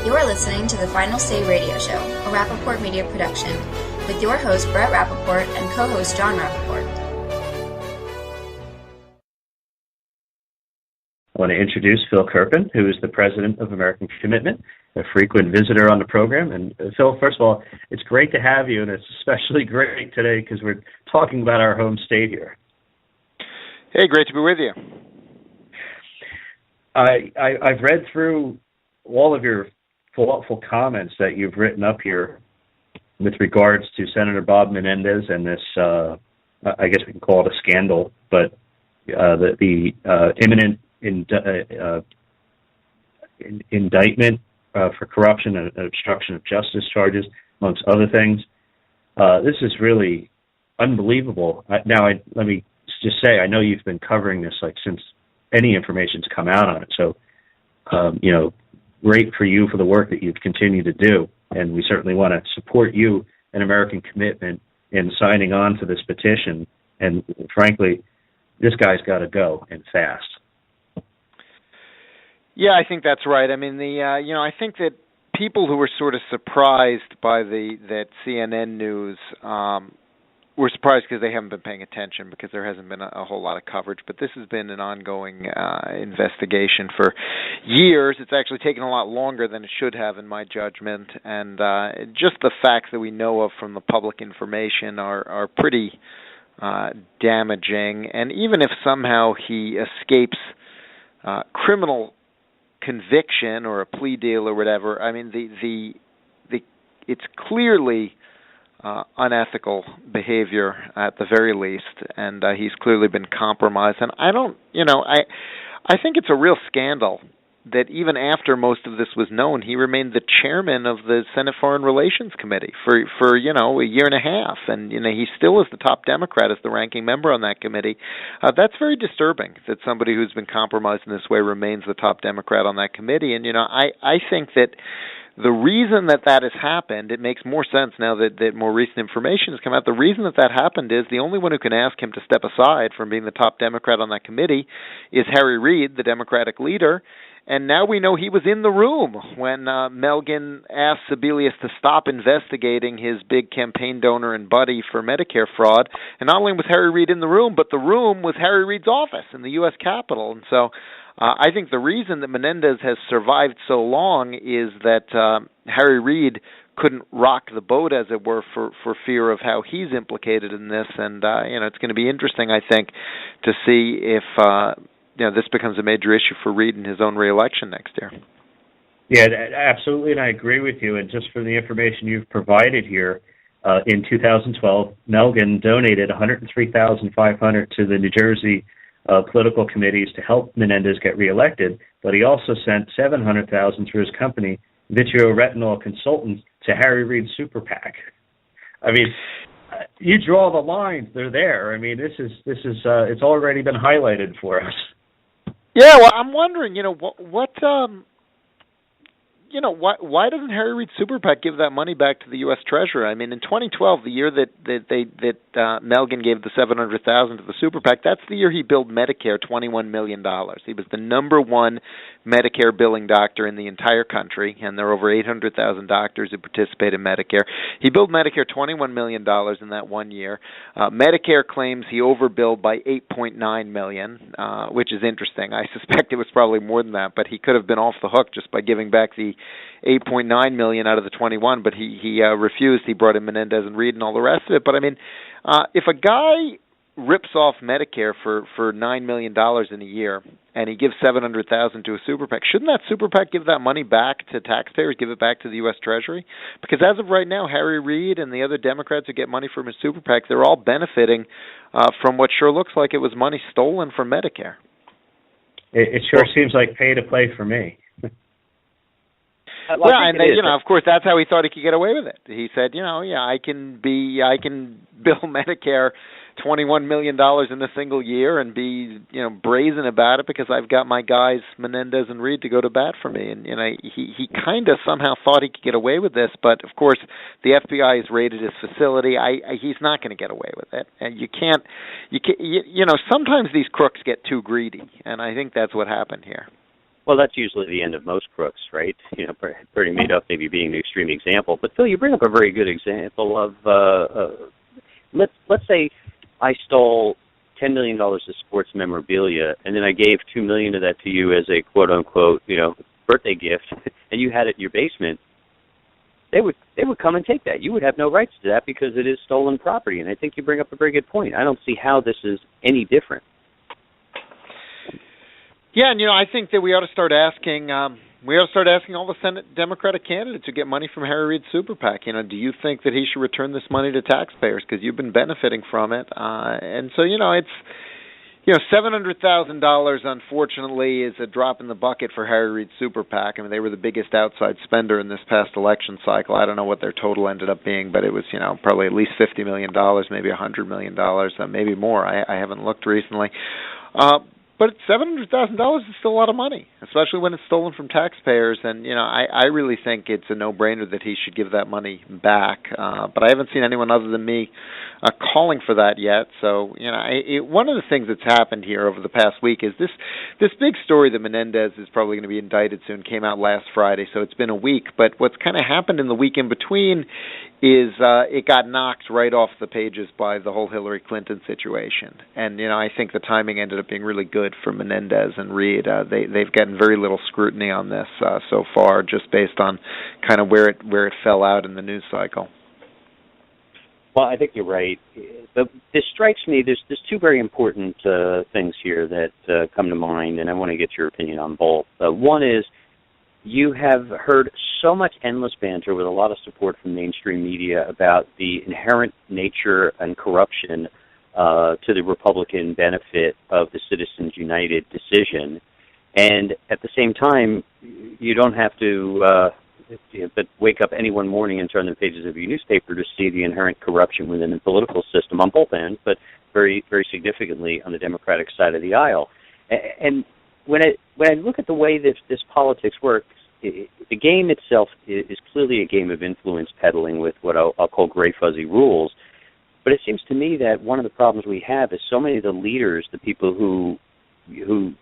You're listening to the Final Say Radio Show, a Rappaport Media production, with your host Brett Rappaport and co-host John Rappaport. I want to introduce Phil Kerpen, who is the president of American Commitment, a frequent visitor on the program. And Phil, first of all, it's great to have you, and it's especially great today because we're talking about our home state here. Hey, great to be with you. I've read through all of your thoughtful comments that you've written up here with regards to Senator Bob Menendez and this, I guess we can call it a scandal, but the imminent indictment for corruption and obstruction of justice charges, amongst other things. This is really unbelievable. Now, let me just say, I know you've been covering this since any information's come out on it. So, great for you for the work that you've continued to do. And we certainly want to support you and American Commitment in signing on to this petition. And frankly, this guy's got to go, and fast. Yeah, I think that's right. I mean, I think that people who were sort of surprised by that CNN news were surprised because they haven't been paying attention, because there hasn't been a whole lot of coverage. But this has been an ongoing investigation for years. It's actually taken a lot longer than it should have, in my judgment. And just the facts that we know of from the public information are pretty damaging. And even if somehow he escapes criminal conviction or a plea deal or whatever, I mean, it's clearly unethical behavior at the very least, and he's clearly been compromised. And I think it's a real scandal that even after most of this was known, he remained the chairman of the Senate Foreign Relations Committee for a year and a half, and he still is the top Democrat as the ranking member on that committee. That's very disturbing that somebody who's been compromised in this way remains the top Democrat on that committee. And I think that the reason that has happened, it makes more sense now that more recent information has come out. The reason that happened is the only one who can ask him to step aside from being the top Democrat on that committee is Harry Reid, the Democratic leader. And now we know he was in the room when Melgen asked Sebelius to stop investigating his big campaign donor and buddy for Medicare fraud. And not only was Harry Reid in the room, but the room was Harry Reid's office in the U.S. Capitol. And so I think the reason that Menendez has survived so long is that Harry Reid couldn't rock the boat, as it were, for fear of how he's implicated in this. And, it's going to be interesting, I think, to see if this becomes a major issue for Reid in his own re-election next year. Yeah, absolutely, and I agree with you. And just for the information you've provided here, in 2012, Melgen donated $103,500 to the New Jersey political committees to help Menendez get reelected, but he also sent $700,000 through his company, Vitreoretinal Consultants, to Harry Reid's super PAC. I mean, you draw the lines; they're there. I mean, this is it's already been highlighted for us. Yeah, well, I'm wondering, why doesn't Harry Reid's super PAC give that money back to the U.S. Treasury? I mean, in 2012, the year that Melgen gave the $700,000 to the super PAC, that's the year he billed Medicare $21 million. He was the number one Medicare billing doctor in the entire country, and there are over 800,000 doctors who participate in Medicare. He billed Medicare $21 million in that 1 year. Medicare claims he overbilled by $8.9 million, which is interesting. I suspect it was probably more than that, but he could have been off the hook just by giving back the $8.9 million out of the 21, but he refused. He brought in Menendez and Reid and all the rest of it. But I mean, if a guy rips off Medicare for $9 million in a year and he gives $700,000 to a super PAC, shouldn't that super PAC give that money back to taxpayers, give it back to the U.S. Treasury? Because as of right now, Harry Reid and the other Democrats who get money from his super PAC, they're all benefiting from what sure looks like it was money stolen from Medicare. It sure seems like pay to play for me. Well, and of course, that's how he thought he could get away with it. He said, I can bill Medicare $21 million in a single year and be, brazen about it because I've got my guys Menendez and Reid to go to bat for me. And he kind of somehow thought he could get away with this, but of course the FBI has raided his facility. He's not going to get away with it. And you can't. Sometimes these crooks get too greedy, and I think that's what happened here. Well, that's usually the end of most crooks, right? You know, Bernie Madoff maybe being an extreme example. But, Phil, you bring up a very good example of, let's say I stole $10 million of sports memorabilia, and then I gave $2 million of that to you as a quote-unquote, birthday gift, and you had it in your basement. They would come and take that. You would have no rights to that because it is stolen property. And I think you bring up a very good point. I don't see how this is any different. Yeah, and I think that we ought to start asking. We ought to start asking all the Senate Democratic candidates who get money from Harry Reid's super PAC. Do you think that he should return this money to taxpayers because you've been benefiting from it? And so it's. $700,000, unfortunately, is a drop in the bucket for Harry Reid's super PAC. I mean, they were the biggest outside spender in this past election cycle. I don't know what their total ended up being, but it was, probably at least $50 million, maybe $100 million, maybe more. I haven't looked recently. But $700,000 is still a lot of money, especially when it's stolen from taxpayers. And, I really think it's a no-brainer that he should give that money back. But I haven't seen anyone other than me calling for that yet. So, one of the things that's happened here over the past week is this big story that Menendez is probably going to be indicted soon came out last Friday, so it's been a week. But what's kind of happened in the week in between is it got knocked right off the pages by the whole Hillary Clinton situation. And, I think the timing ended up being really good for Menendez and Reid. They've gotten very little scrutiny on this so far, just based on kind of where it fell out in the news cycle. Well, I think you're right. This strikes me, there's two very important things here that come to mind, and I want to get your opinion on both. One is, you have heard so much endless banter with a lot of support from mainstream media about the inherent nature and corruption to the Republican benefit of the Citizens United decision. And at the same time, you don't have to but wake up any one morning and turn the pages of your newspaper to see the inherent corruption within the political system on both ends, but very, very significantly on the Democratic side of the aisle. And when I look at the way this politics works, the game itself is clearly a game of influence peddling with what I'll call gray fuzzy rules. But it seems to me that one of the problems we have is so many of the leaders, the people who you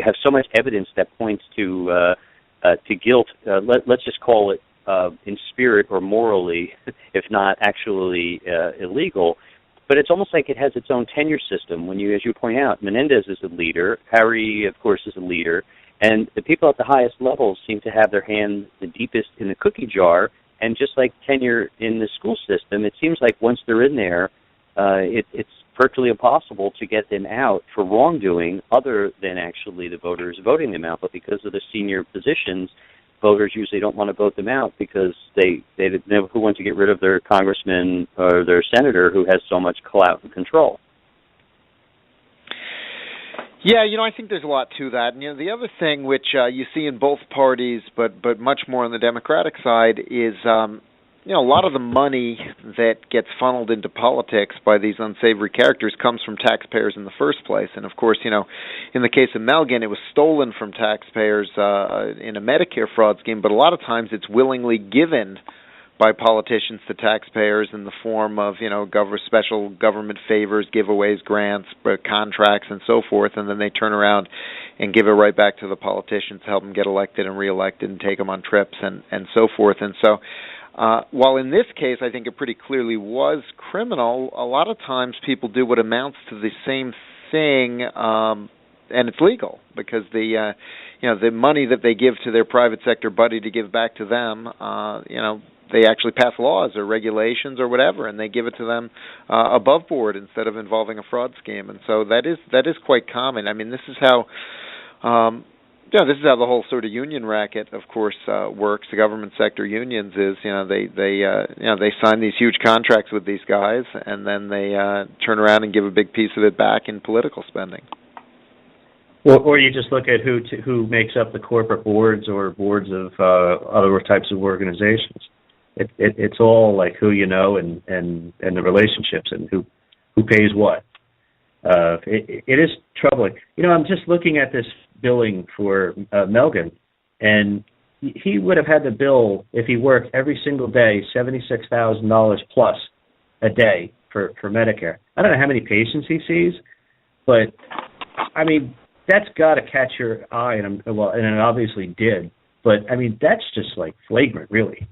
have so much evidence that points to guilt. Let's just call it in spirit or morally, if not actually illegal. But it's almost like it has its own tenure system. When as you point out, Menendez is a leader, Harry, of course, is a leader, and the people at the highest levels seem to have their hand the deepest in the cookie jar. And just like tenure in the school system, it seems like once they're in there, it's virtually impossible to get them out for wrongdoing other than actually the voters voting them out. But because of the senior positions, voters usually don't want to vote them out because they who want to get rid of their congressman or their senator who has so much clout and control. Yeah, I think there's a lot to that. And, the other thing which you see in both parties, but much more on the Democratic side, is a lot of the money that gets funneled into politics by these unsavory characters comes from taxpayers in the first place. And, of course, in the case of Melgen, it was stolen from taxpayers in a Medicare fraud scheme, but a lot of times it's willingly given by politicians to taxpayers in the form of, special government favors, giveaways, grants, contracts, and so forth, and then they turn around and give it right back to the politicians to help them get elected and reelected and take them on trips and so forth. And so while in this case I think it pretty clearly was criminal, a lot of times people do what amounts to the same thing, and it's legal because the money that they give to their private sector buddy to give back to them, they actually pass laws or regulations or whatever, and they give it to them above board instead of involving a fraud scheme. And so that is quite common. I mean, this is how this is how the whole sort of union racket, of course, works. The government sector unions is they sign these huge contracts with these guys, and then they turn around and give a big piece of it back in political spending. Or you just look at who makes up the corporate boards or boards of other types of organizations. It's all like who you know and the relationships and who pays what. It is troubling. I'm just looking at this billing for Melgen, and he would have had to bill, if he worked every single day, $76,000 plus a day for Medicare. I don't know how many patients he sees, but I mean, that's got to catch your eye, and it obviously did. But I mean, that's just like flagrant, really.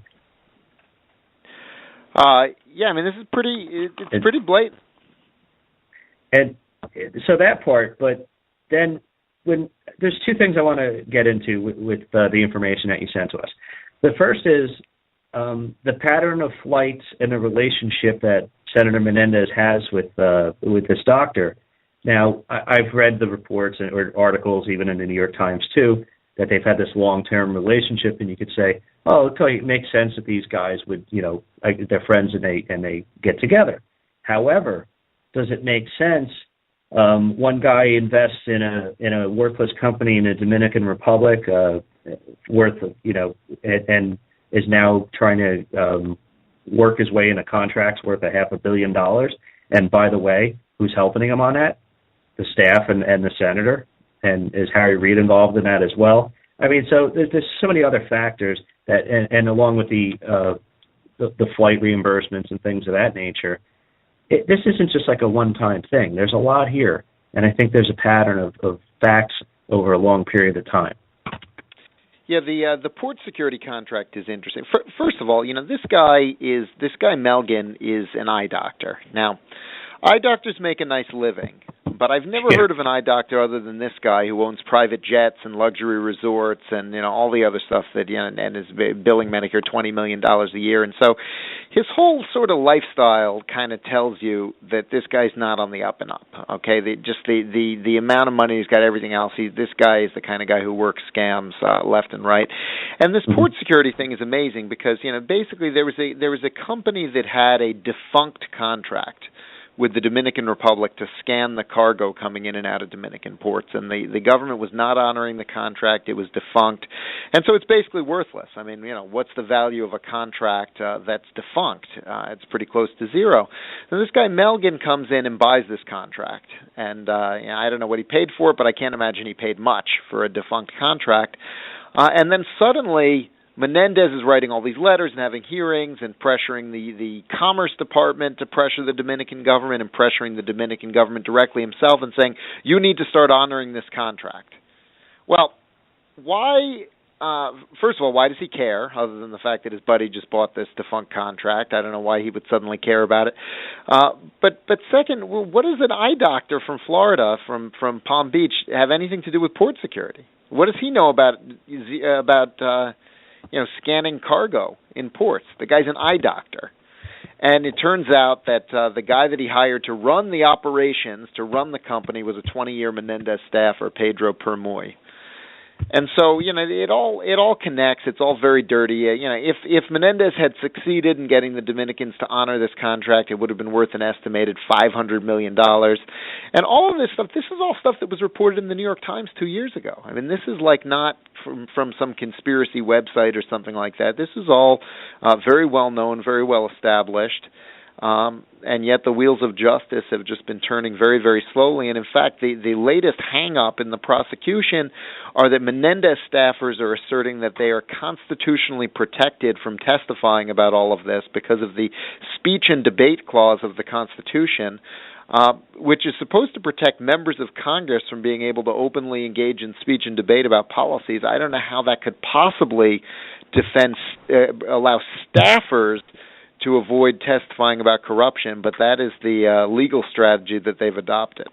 Yeah, I mean, this is pretty blatant. And so that part, but then when there's two things I want to get into with the information that you sent to us. The first is the pattern of flights and the relationship that Senator Menendez has with this doctor. Now, I've read the reports or articles, even in the New York Times too, that they've had this long-term relationship, and you could say, oh, okay, it makes sense that these guys would, they're friends and they get together. However, does it make sense? One guy invests in a worthless company in the Dominican Republic, and is now trying to work his way into contracts worth $500 million. And by the way, who's helping him on that? The staff and the senator. And is Harry Reid involved in that as well? I mean, so there's so many other factors that, and along with the flight reimbursements and things of that nature, this isn't just like a one-time thing. There's a lot here, and I think there's a pattern of facts over a long period of time. Yeah, the port security contract is interesting. First of all, this guy Melgen is an eye doctor. Now, eye doctors make a nice living, but I've never heard of an eye doctor other than this guy who owns private jets and luxury resorts and all the other stuff that and is billing Medicare $20 million a year. And so his whole sort of lifestyle kind of tells you that this guy's not on the up and up. Okay, the amount of money he's got, everything else. This guy is the kind of guy who works scams left and right. And this port security thing is amazing because basically there was a company that had a defunct contract with the Dominican Republic to scan the cargo coming in and out of Dominican ports. And the government was not honoring the contract. It was defunct. And so it's basically worthless. I mean, what's the value of a contract that's defunct? It's pretty close to zero. So this guy Melgen comes in and buys this contract. And I don't know what he paid for it, but I can't imagine he paid much for a defunct contract. And then suddenly Menendez is writing all these letters and having hearings and pressuring the Commerce Department to pressure the Dominican government and pressuring the Dominican government directly himself and saying, you need to start honoring this contract. Well, why, first of all, why does he care, other than the fact that his buddy just bought this defunct contract? I don't know why he would suddenly care about it. But second, what does an eye doctor from Florida, from Palm Beach, have anything to do with port security? What does he know about scanning cargo in ports? The guy's an eye doctor. And it turns out that the guy that he hired to run the operations, to run the company, was a 20-year Menendez staffer, Pedro Permoy. And so, it all connects. It's all very dirty. If Menendez had succeeded in getting the Dominicans to honor this contract, it would have been worth an estimated $500 million. And all of this stuff, this is all stuff that was reported in the New York Times 2 years ago. I mean, this is like not from some conspiracy website or something like that. This is all very well known, very well established. And yet the wheels of justice have just been turning very, very slowly. And in fact, the latest hang-up in the prosecution are that Menendez staffers are asserting that they are constitutionally protected from testifying about all of this because of the speech and debate clause of the Constitution, which is supposed to protect members of Congress from being able to openly engage in speech and debate about policies. I don't know how that could possibly allow staffers to avoid testifying about corruption, but that is the legal strategy that they've adopted.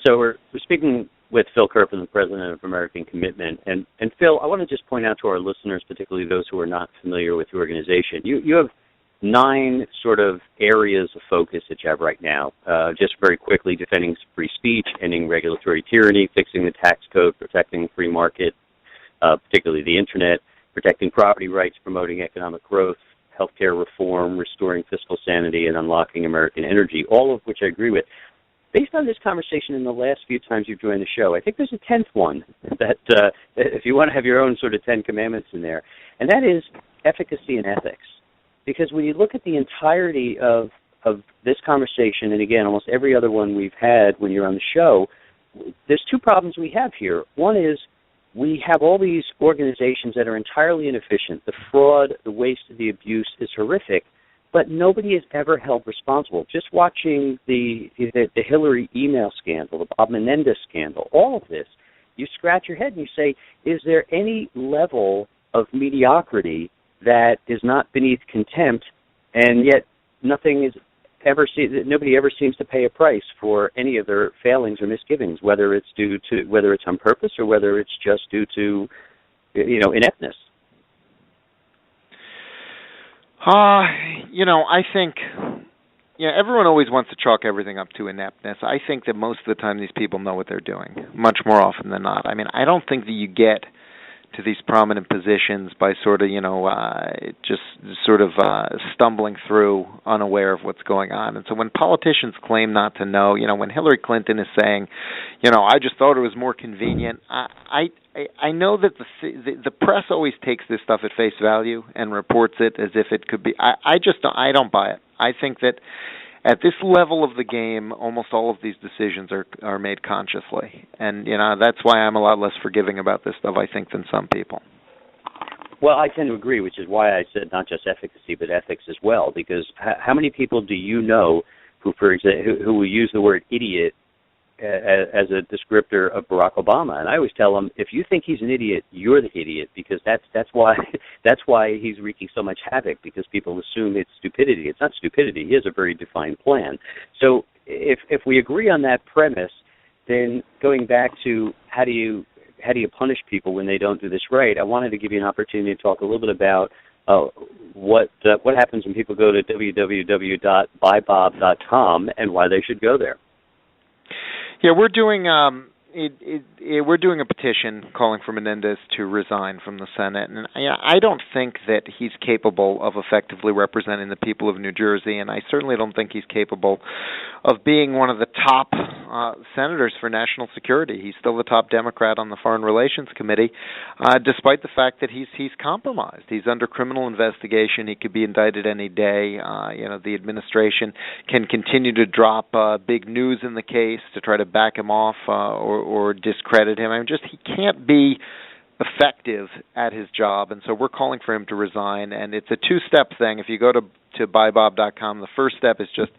So we're speaking with Phil Kerpen, the president of American Commitment. And Phil, I want to just point out to our listeners, particularly those who are not familiar with your organization, you have 9 sort of areas of focus that you have right now. Just very quickly, defending free speech, ending regulatory tyranny, fixing the tax code, protecting the free market, particularly the Internet, protecting property rights, promoting economic growth, healthcare reform, restoring fiscal sanity, and unlocking American energy, all of which I agree with. Based on this conversation in the last few times you've joined the show, I think there's a 10th one that if you want to have your own sort of 10 commandments in there, and that is efficacy and ethics. Because when you look at the entirety of this conversation, and again, almost every other one we've had when you're on the show, there's 2 problems we have here. One is we have all these organizations that are entirely inefficient. The fraud, the waste, the abuse is horrific. but nobody is ever held responsible. Just watching the Hillary email scandal, the Bob Menendez scandal, all of this, you scratch your head and you say, is there any level of mediocrity that is not beneath contempt, and yet nobody ever seems to pay a price for any of their failings or misgivings, whether it's on purpose or whether it's just due to ineptness. I think, everyone always wants to chalk everything up to ineptness. I think that most of the time these people know what they're doing, much more often than not. I mean, I don't think that you get to these prominent positions by stumbling through unaware of what's going on. And so when politicians claim not to know, when Hillary Clinton is saying, I just thought it was more convenient, I know that the press always takes this stuff at face value and reports it as if it could be. I don't buy it. I think that at this level of the game, almost all of these decisions are made consciously, and that's why I'm a lot less forgiving about this stuff, I think, than some people. Well, I tend to agree, which is why I said not just efficacy but ethics as well. Because how many people do you know who will use the word idiot as a descriptor of Barack Obama? And I always tell them, if you think he's an idiot, you're the idiot, because that's why he's wreaking so much havoc, because people assume it's stupidity. It's not stupidity. He has a very defined plan. So if we agree on that premise, then going back to how do you punish people when they don't do this right, I wanted to give you an opportunity to talk a little bit about what happens when people go to www.buybob.com and why they should go there. Yeah, we're doing we're doing a petition calling for Menendez to resign from the Senate, and I don't think that he's capable of effectively representing the people of New Jersey, and I certainly don't think he's capable of being one of the top senators for national security. He's still the top Democrat on the Foreign Relations Committee, despite the fact that he's compromised. He's under criminal investigation. He could be indicted any day. The administration can continue to drop big news in the case to try to back him off or discredit him. He can't be effective at his job, and so we're calling for him to resign. And it's a two-step thing. If you go to buybob.com, the first step is just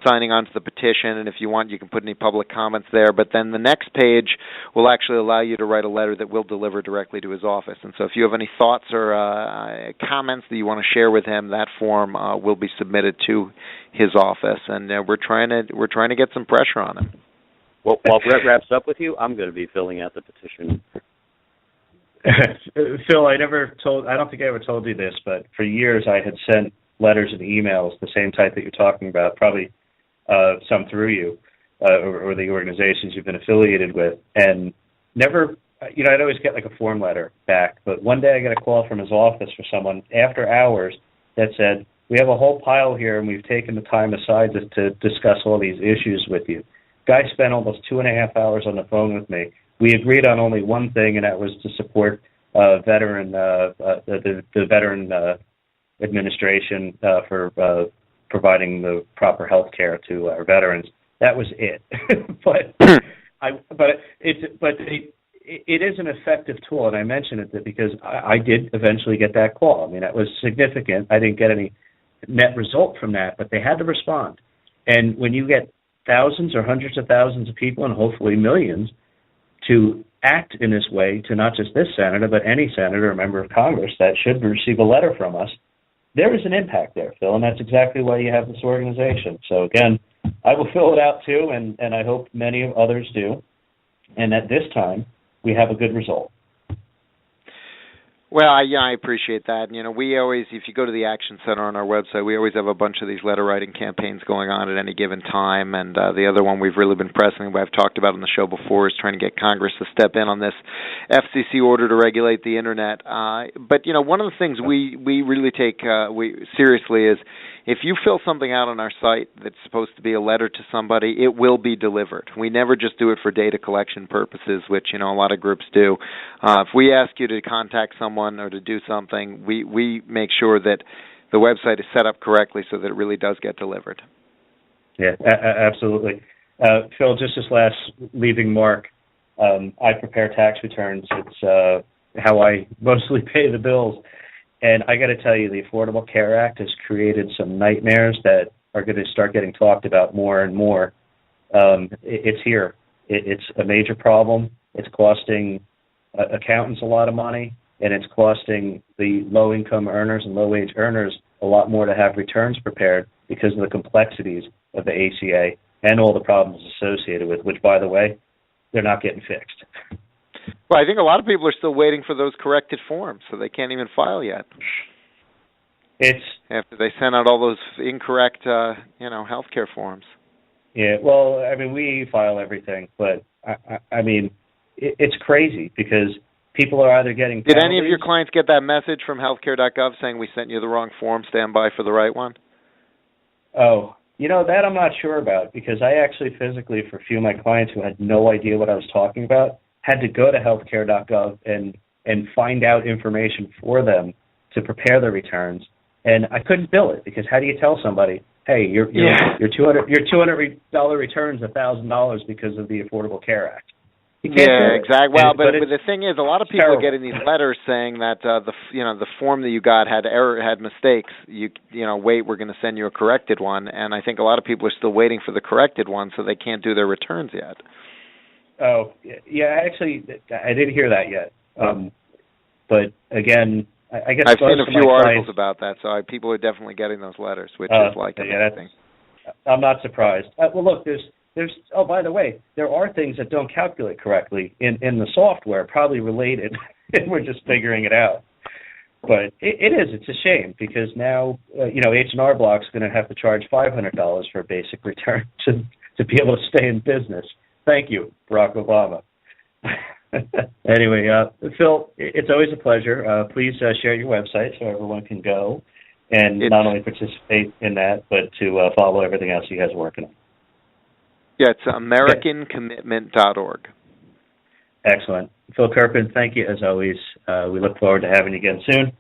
signing on to the petition, and if you want, you can put any public comments there. But then the next page will actually allow you to write a letter that we'll deliver directly to his office. And so if you have any thoughts or comments that you want to share with him, that form will be submitted to his office, and we're trying to get some pressure on him. Well, while Brett wraps up with you, I'm going to be filling out the petition. Phil, I don't think I ever told you this, but for years I had sent letters and emails, the same type that you're talking about, probably some through you or the organizations you've been affiliated with, and never, I'd always get like a form letter back, but one day I got a call from his office for someone after hours that said, we have a whole pile here and we've taken the time aside to discuss all these issues with you. Guy spent almost 2.5 hours on the phone with me. We agreed on only one thing, and that was to support the veteran administration for providing the proper health care to our veterans. That was it. It is an effective tool, and I mention it because I did eventually get that call. I mean, that was significant. I didn't get any net result from that, but they had to respond. And when you get thousands or hundreds of thousands of people, and hopefully millions, to act in this way to not just this senator, but any senator or member of Congress that should receive a letter from us, there is an impact there, Phil, and that's exactly why you have this organization. So, again, I will fill it out, too, and I hope many of others do. And at this time, we have a good result. Well, I appreciate that. We always, if you go to the Action Center on our website, we always have a bunch of these letter-writing campaigns going on at any given time. And the other one we've really been pressing, I've talked about on the show before, is trying to get Congress to step in on this FCC order to regulate the Internet. But, one of the things we really take seriously is if you fill something out on our site that's supposed to be a letter to somebody, it will be delivered. We never just do it for data collection purposes, which, a lot of groups do. If we ask you to contact someone or to do something, we make sure that the website is set up correctly so that it really does get delivered. Yeah, absolutely. Phil, just this last leaving mark, I prepare tax returns. It's how I mostly pay the bills. And I got to tell you, the Affordable Care Act has created some nightmares that are going to start getting talked about more and more. It's here. It's a major problem. It's costing accountants a lot of money, and it's costing the low-income earners and low-wage earners a lot more to have returns prepared because of the complexities of the ACA and all the problems associated with, which, by the way, they're not getting fixed. Well, I think a lot of people are still waiting for those corrected forms, so they can't even file yet. It's after they sent out all those incorrect, healthcare forms. Yeah, well, I mean, we file everything, but I mean, it's crazy because people are either getting penalties. Did any of your clients get that message from healthcare.gov saying we sent you the wrong form, stand by for the right one? Oh, that I'm not sure about because I actually physically, for a few of my clients who had no idea what I was talking about, had to go to healthcare.gov and find out information for them to prepare their returns, and I couldn't bill it because how do you tell somebody, hey, your $200 returns $1,000 because of the Affordable Care Act? Yeah, exactly. Well, but the thing is, a lot of people terrible. are getting these letters saying that the form that you got had mistakes. Wait, we're going to send you a corrected one, and I think a lot of people are still waiting for the corrected one, so they can't do their returns yet. Oh, yeah, actually, I didn't hear that yet. But again, I guess I've seen a few articles clients about that, so people are definitely getting those letters, which is like amazing. I'm not surprised. Well, look, there's. Oh, by the way, there are things that don't calculate correctly in the software, probably related, and we're just figuring it out. But it's a shame because now H&R Block's going to have to charge $500 for a basic return to be able to stay in business. Thank you, Barack Obama. Anyway, Phil, it's always a pleasure. Please share your website so everyone can go and not only participate in that, but to follow everything else you guys are working on. Yeah, it's AmericanCommitment.org. Excellent. Phil Kerpen, thank you as always. We look forward to having you again soon.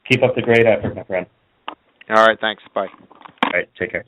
Keep up the great effort, my friend. All right, thanks. Bye. All right, take care.